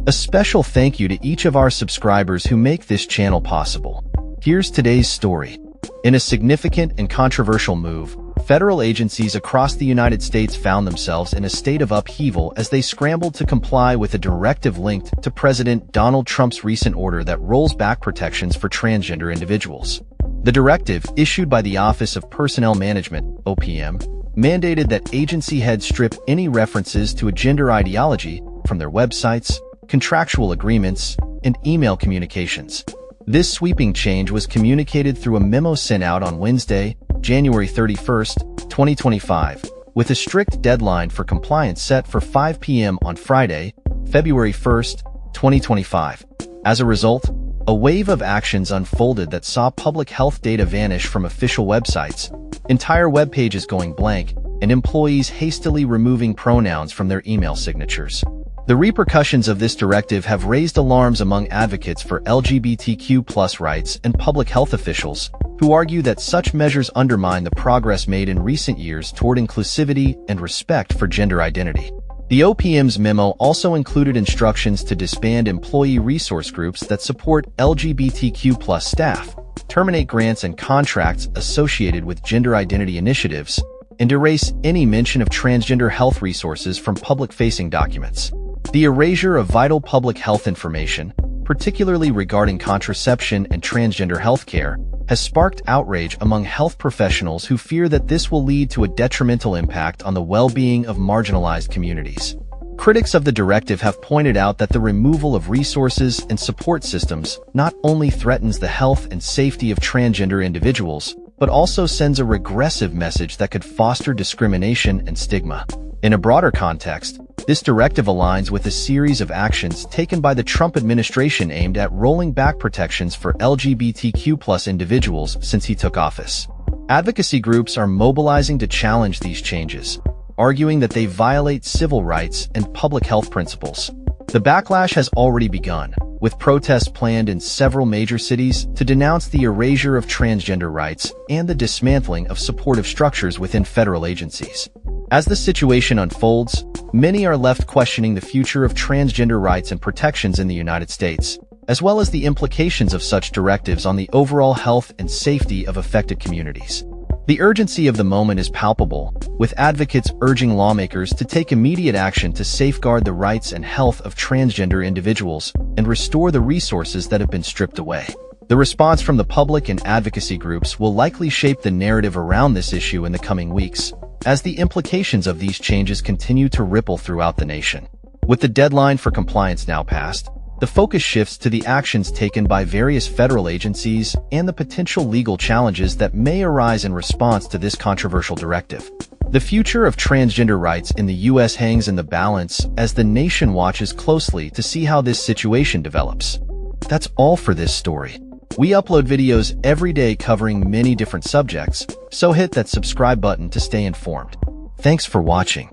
A special thank you to each of our subscribers who make this channel possible. Here's today's story. In a significant and controversial move, federal agencies across the United States found themselves in a state of upheaval as they scrambled to comply with a directive linked to President Donald Trump's recent order that rolls back protections for transgender individuals. The directive, issued by the Office of Personnel Management, OPM, mandated that agency heads strip any references to a gender ideology from their websites, contractual agreements, and email communications. This sweeping change was communicated through a memo sent out on Wednesday, January 31st, 2025, with a strict deadline for compliance set for 5 p.m. on Friday, February 1st, 2025. As a result, a wave of actions unfolded that saw public health data vanish from official websites, entire web pages going blank, and employees hastily removing pronouns from their email signatures. The repercussions of this directive have raised alarms among advocates for LGBTQ+ rights and public health officials, who argue that such measures undermine the progress made in recent years toward inclusivity and respect for gender identity. The OPM's memo also included instructions to disband employee resource groups that support LGBTQ+ staff, terminate grants and contracts associated with gender identity initiatives, and erase any mention of transgender health resources from public-facing documents. The erasure of vital public health information, particularly regarding contraception and transgender health care, has sparked outrage among health professionals who fear that this will lead to a detrimental impact on the well-being of marginalized communities. Critics of the directive have pointed out that the removal of resources and support systems not only threatens the health and safety of transgender individuals, but also sends a regressive message that could foster discrimination and stigma. In a broader context, this directive aligns with a series of actions taken by the Trump administration aimed at rolling back protections for LGBTQ+ individuals since he took office. Advocacy groups are mobilizing to challenge these changes, arguing that they violate civil rights and public health principles. The backlash has already begun, with protests planned in several major cities to denounce the erasure of transgender rights and the dismantling of supportive structures within federal agencies. As the situation unfolds, many are left questioning the future of transgender rights and protections in the United States, as well as the implications of such directives on the overall health and safety of affected communities. The urgency of the moment is palpable, with advocates urging lawmakers to take immediate action to safeguard the rights and health of transgender individuals and restore the resources that have been stripped away. The response from the public and advocacy groups will likely shape the narrative around this issue in the coming weeks, as the implications of these changes continue to ripple throughout the nation. With the deadline for compliance now passed, the focus shifts to the actions taken by various federal agencies and the potential legal challenges that may arise in response to this controversial directive. The future of transgender rights in the U.S. hangs in the balance as the nation watches closely to see how this situation develops. That's all for this story. We upload videos every day covering many different subjects, so hit that subscribe button to stay informed. Thanks for watching.